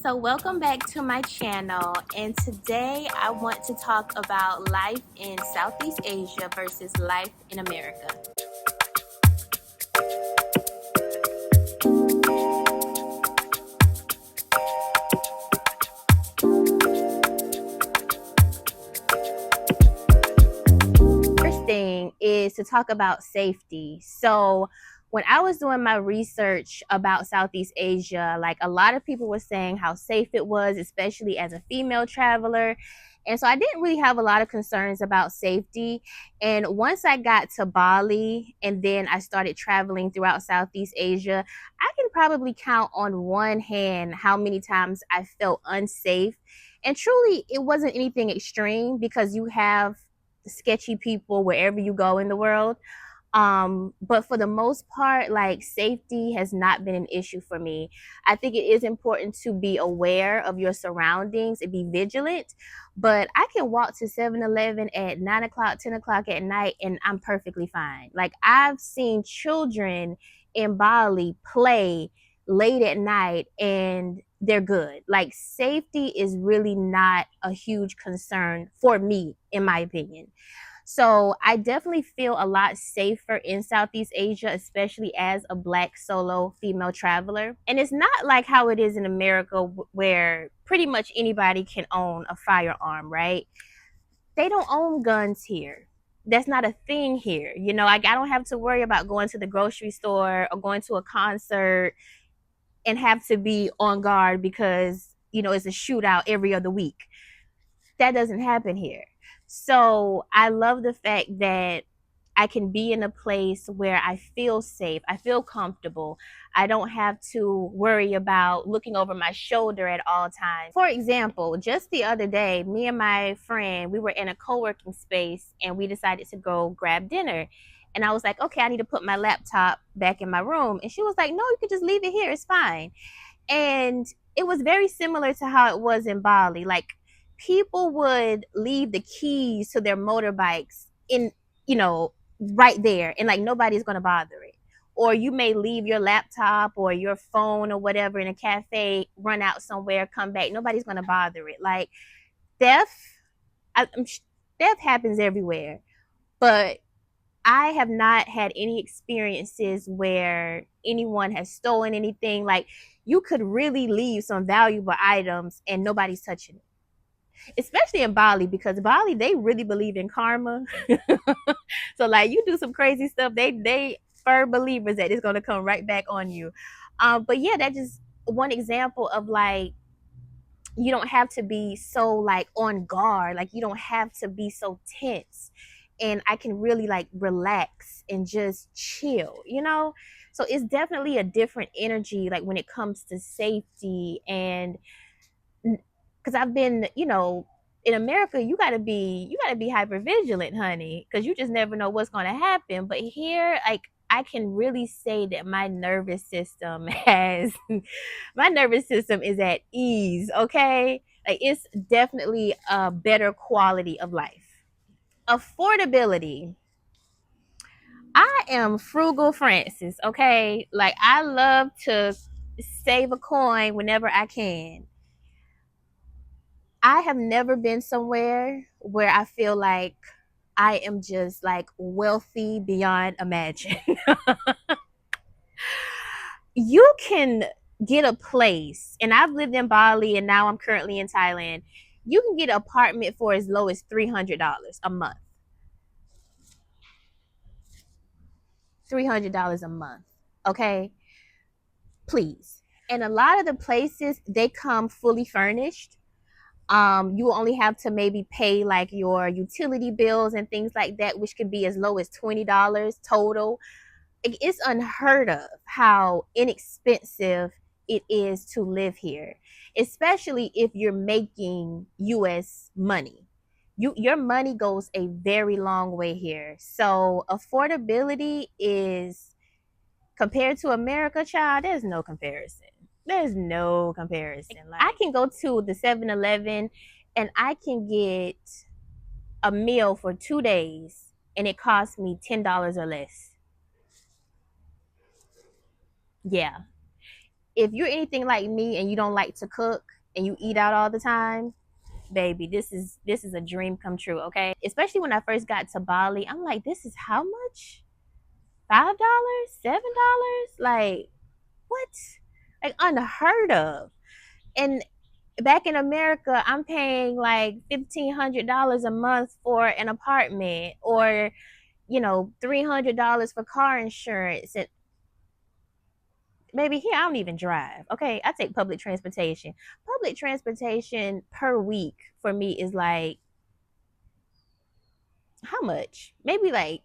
So welcome back to my channel, and today I want to talk about life in Southeast Asia versus life in America. First thing is to talk about safety. So when I was doing my research about Southeast Asia, like a lot of people were saying how safe it was, especially as a female traveler. And so I didn't really have a lot of concerns about safety. And once I got to Bali and then I started traveling throughout Southeast Asia, I can probably count on one hand how many times I felt unsafe. And truly, it wasn't anything extreme because you have sketchy people wherever you go in the world. But for the most part, like safety has not been an issue for me. I think it is important to be aware of your surroundings and be vigilant. But I can walk to 7-Eleven at 9 o'clock, 10 o'clock at night, and I'm perfectly fine. Like I've seen children in Bali play late at night and they're good. Like safety is really not a huge concern for me, in my opinion. So I definitely feel a lot safer in Southeast Asia, especially as a Black solo female traveler. And it's not like how it is in America where pretty much anybody can own a firearm, right? They don't own guns here. That's not a thing here. You know, like I don't have to worry about going to the grocery store or going to a concert and have to be on guard because, you know, it's a shootout every other week. That doesn't happen here. So I love the fact that I can be in a place where I feel safe, I feel comfortable. I don't have to worry about looking over my shoulder at all times. For example, just the other day, me and my friend, we were in a co-working space and we decided to go grab dinner. And I was like, okay, I need to put my laptop back in my room. And she was like, no, you can just leave it here. It's fine. And it was very similar to how it was in Bali. Like people would leave the keys to their motorbikes in, you know, right there, and like nobody's going to bother it. Or you may leave your laptop or your phone or whatever in a cafe, run out somewhere, come back, nobody's going to bother it. Like theft, I, theft happens everywhere, but I have not had any experiences where anyone has stolen anything. Like you could really leave some valuable items and nobody's touching it, especially in Bali, because Bali, they really believe in karma. So like you do some crazy stuff, they firm believers that it's gonna come right back on you. But yeah, that's just one example of like you don't have to be so like on guard, like you don't have to be so tense, and I can really like relax and just chill, you know. So it's definitely a different energy like when it comes to safety. And because I've been, you know, in America, you gotta be hyper vigilant, honey, because you just never know what's gonna happen. But here, like I can really say that my nervous system has my nervous system is at ease, okay? Like it's definitely a better quality of life. Affordability. I am frugal Francis, okay? Like I love to save a coin whenever I can. I have never been somewhere where I feel like I am just like wealthy beyond imagine. You can get a place, and I've lived in Bali and now I'm currently in Thailand. You can get an apartment for as low as $300 a month. $300 a month. Okay? Please. And a lot of the places, they come fully furnished. You will only have to maybe pay like your utility bills and things like that, which could be as low as $20 total. It's unheard of how inexpensive it is to live here, especially if you're making US money. Your money goes a very long way here. So affordability is, compared to America, child, there's no comparison. There's no comparison. Like I can go to the 7-Eleven and I can get a meal for 2 days and it costs me $10 or less. Yeah. if you're anything like me and you don't like to cook and you eat out all the time, baby, this is a dream come true, okay? Especially when I first got to Bali, I'm like, this is how much? $5? $7? Like, what? Like unheard of. And back in America, I'm paying like $1,500 a month for an apartment, or $300 for car insurance. And maybe here I don't even drive. Okay, I take public transportation. Public transportation per week for me is like, how much? Maybe like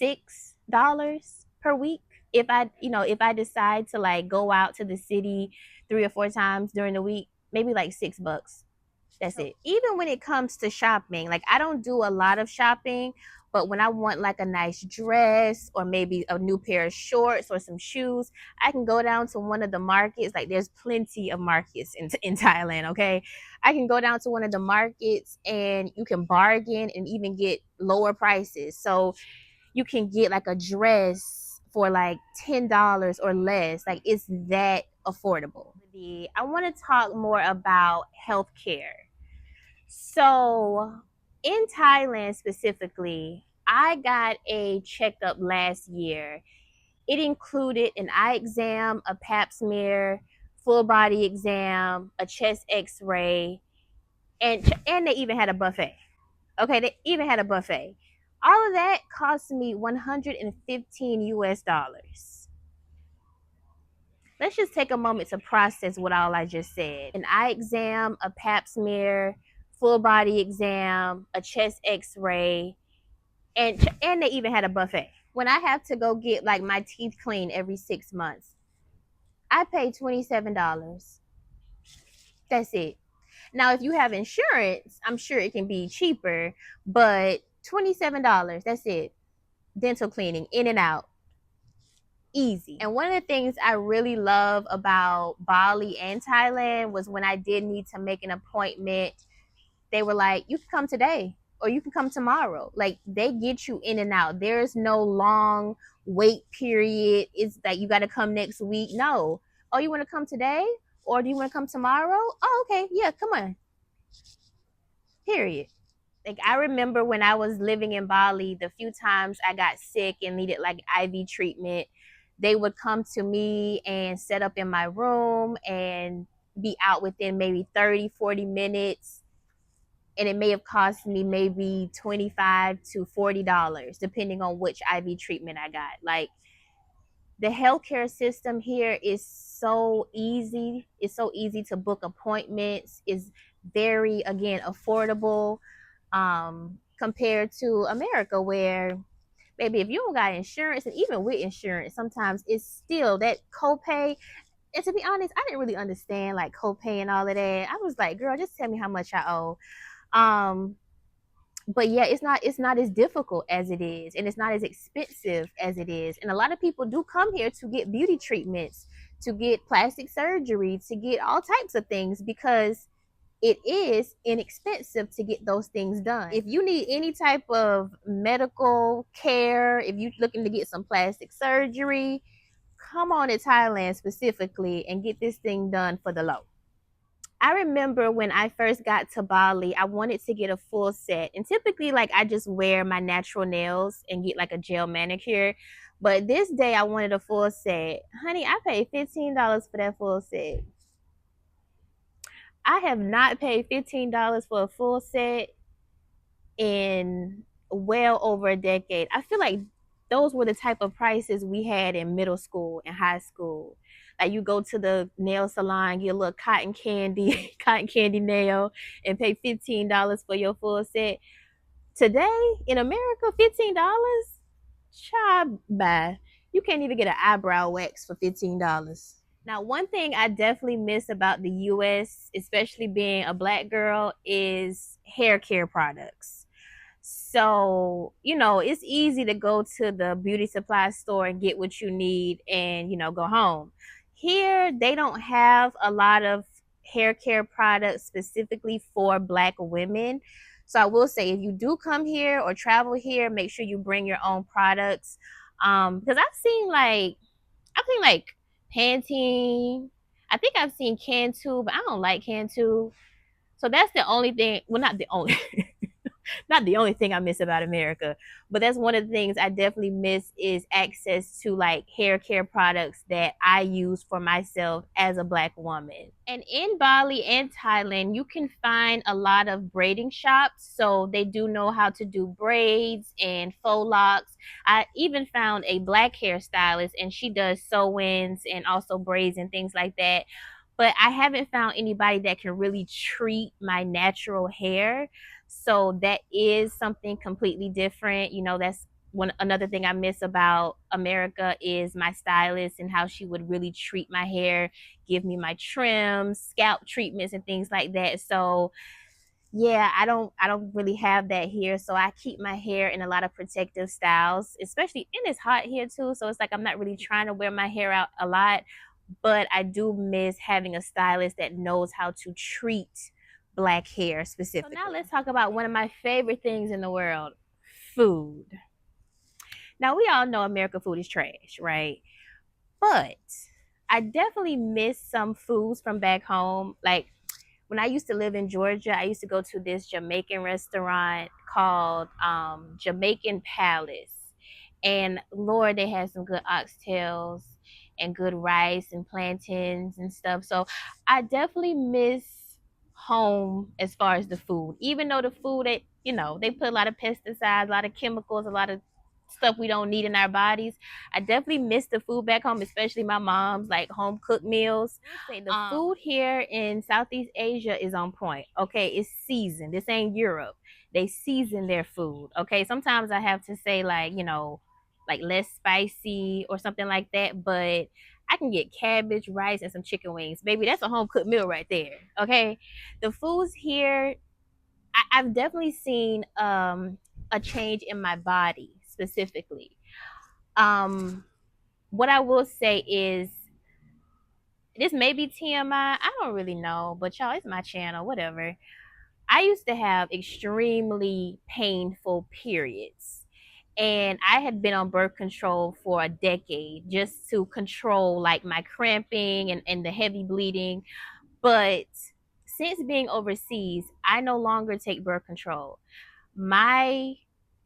$6 per week. If I decide to like go out to the city 3 or 4 times during the week, maybe like $6. That's it. Even when it comes to shopping, like I don't do a lot of shopping, but when I want like a nice dress or maybe a new pair of shorts or some shoes, I can go down to one of the markets. Like there's plenty of markets in Thailand, okay? I can go down to one of the markets and you can bargain and even get lower prices. So you can get like a dress for like $10 or less. Like it's that affordable. I want to talk more about healthcare. So, in Thailand specifically, I got a checkup last year. It included an eye exam, a pap smear, full body exam, a chest x-ray, and they even had a buffet. Okay, they even had a buffet. All of that cost me 115 US dollars. Let's just take a moment to process what all I just said. An eye exam, a pap smear, full body exam, a chest x-ray, and they even had a buffet. When I have to go get like my teeth cleaned every 6 months, I pay $27. That's it. Now, if you have insurance, I'm sure it can be cheaper, but $27, that's it. Dental cleaning, in and out, easy. And one of the things I really love about Bali and Thailand was when I did need to make an appointment, they were like, you can come today or you can come tomorrow. Like they get you in and out. There's no long wait period. It's like you got to come next week. No. Oh, you want to come today or do you want to come tomorrow? Oh, okay. Yeah, come on. Period. Like I remember when I was living in Bali, the few times I got sick and needed like IV treatment, they would come to me and set up in my room and be out within maybe 30, 40 minutes. And it may have cost me maybe $25 to $40, depending on which IV treatment I got. Like the healthcare system here is so easy. It's so easy to book appointments. It's very, again, affordable compared to America, where maybe if you don't got insurance, and even with insurance, sometimes it's still that copay. And to be honest, I didn't really understand like copay and all of that. I was like, girl, just tell me how much I owe. Um, but yeah, it's not as difficult as it is, and it's not as expensive as it is. And a lot of people do come here to get beauty treatments, to get plastic surgery, to get all types of things because it is inexpensive to get those things done. If you need any type of medical care, if you're looking to get some plastic surgery, come on to Thailand specifically and get this thing done for the low. I remember when I first got to Bali, I wanted to get a full set. And typically, like, I just wear my natural nails and get like a gel manicure. But this day, I wanted a full set. Honey, I paid $15 for that full set. I have not paid $15 for a full set in well over a decade. I feel like those were the type of prices we had in middle school and high school. Like you go to the nail salon, get a little cotton candy, cotton candy nail, and pay $15 for your full set. Today in America, $15? Child, bye. You can't even get an eyebrow wax for $15. Now, one thing I definitely miss about the US, especially being a black girl, is hair care products. So, it's easy to go to the beauty supply store and get what you need and, go home. Here, they don't have a lot of hair care products specifically for black women. So I will say if you do come here or travel here, make sure you bring your own products. Because I've seen like Pantene. I think I've seen Cantu, but I don't like Cantu. So that's the only thing. Well, not the only. Not the only thing I miss about America, but that's one of the things I definitely miss is access to like hair care products that I use for myself as a black woman. And in Bali and Thailand, you can find a lot of braiding shops. So they do know how to do braids and faux locks. I even found a black hairstylist and she does sew-ins and also braids and things like that. But I haven't found anybody that can really treat my natural hair. So that is something completely different. You know, that's one another thing I miss about America is my stylist and how she would really treat my hair, give me my trims, scalp treatments and things like that. So yeah, I don't really have that here. So I keep my hair in a lot of protective styles, especially and it's hot here too. So it's like I'm not really trying to wear my hair out a lot, but I do miss having a stylist that knows how to treat black hair specifically. So now let's talk about one of my favorite things in the world, food. Now we all know American food is trash, right? But I definitely miss some foods from back home. Like when I used to live in Georgia, I used to go to this Jamaican restaurant called Jamaican Palace. And Lord, they had some good oxtails and good rice and plantains and stuff. So I definitely miss home as far as the food. Even though the food that, they put a lot of pesticides, a lot of chemicals, a lot of stuff we don't need in our bodies. I definitely miss the food back home, especially my mom's like home cooked meals. Say the food here in Southeast Asia is on point. Okay, it's seasoned. This ain't Europe. They season their food. Okay, sometimes I have to say like like less spicy or something like that, but I can get cabbage, rice, and some chicken wings. Baby, that's a home cooked meal right there. Okay, the foods here, I've definitely seen a change in my body specifically. Um, what I will say is this may be TMI. I don't really know, but y'all, it's my channel, whatever. I used to have extremely painful periods. And I had been on birth control for a decade just to control like my cramping and the heavy bleeding. But since being overseas, I no longer take birth control. My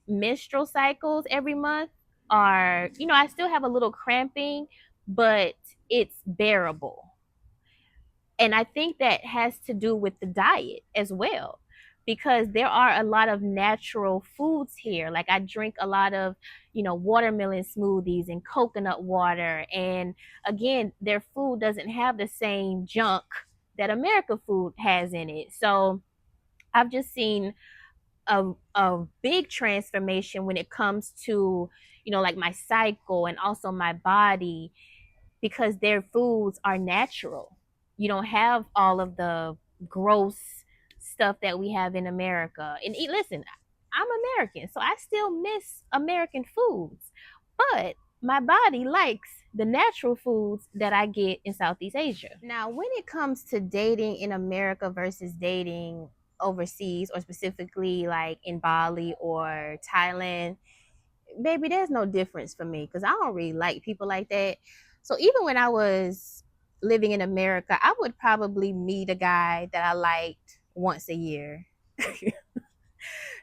menstrual cycles every month are, I still have a little cramping, but it's bearable. And I think that has to do with the diet as well, because there are a lot of natural foods here. Like I drink a lot of, watermelon smoothies and coconut water. And again, their food doesn't have the same junk that America food has in it. So I've just seen a big transformation when it comes to, like my cycle and also my body, because their foods are natural. You don't have all of the gross stuff that we have in America. And listen, I'm American, so I still miss American foods, but my body likes the natural foods that I get in Southeast Asia. Now, when it comes to dating in America versus dating overseas, or specifically like in Bali or Thailand, baby, there's no difference for me because I don't really like people like that. So even when I was living in America, I would probably meet a guy that I liked once a year.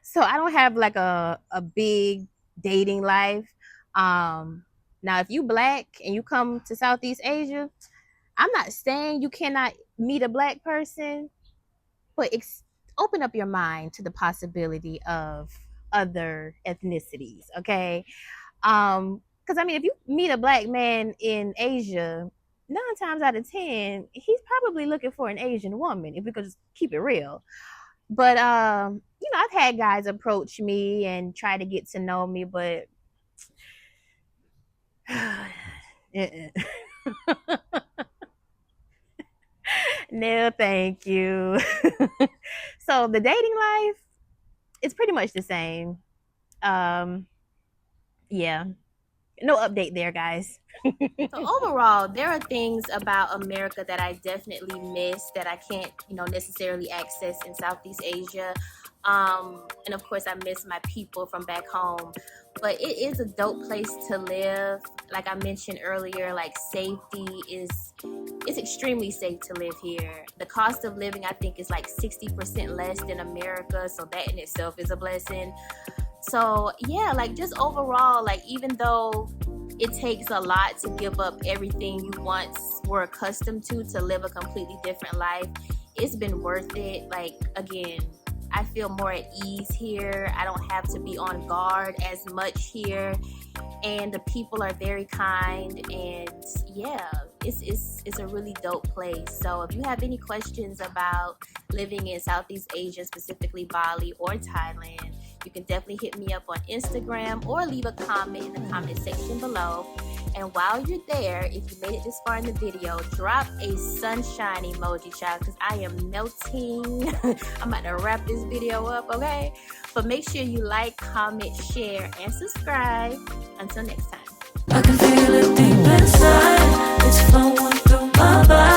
So I don't have like a big dating life. Um, Now, if you black and you come to Southeast Asia, I'm not saying you cannot meet a black person, but open up your mind to the possibility of other ethnicities. Okay, because I mean, if you meet a black man in Asia, 9 times out of 10, he's probably looking for an Asian woman. If we could just keep it real. But I've had guys approach me and try to get to know me, but no, thank you. So the dating life, it's pretty much the same. Um, yeah, no update there, guys. So overall, there are things about America that I definitely miss that I can't, necessarily access in Southeast Asia. And of course, I miss my people from back home. But it is a dope place to live. Like I mentioned earlier, like safety is it's extremely safe to live here. The cost of living, I think, is like 60% less than America. So that in itself is a blessing. So yeah, like just overall, like even though it takes a lot to give up everything you once were accustomed to live a completely different life, it's been worth it. Like again, I feel more at ease here. I don't have to be on guard as much here, and the people are very kind. And yeah, it's a really dope place. So if you have any questions about living in Southeast Asia, specifically Bali or Thailand, you can definitely hit me up on Instagram or leave a comment in the comment section below. And while you're there, if you made it this far in the video, drop a sunshine emoji, child, because I am melting. I'm about to wrap this video up, okay? But make sure you like, comment, share, and subscribe. Until next time. I can feel it deep inside. It's flowing through my body.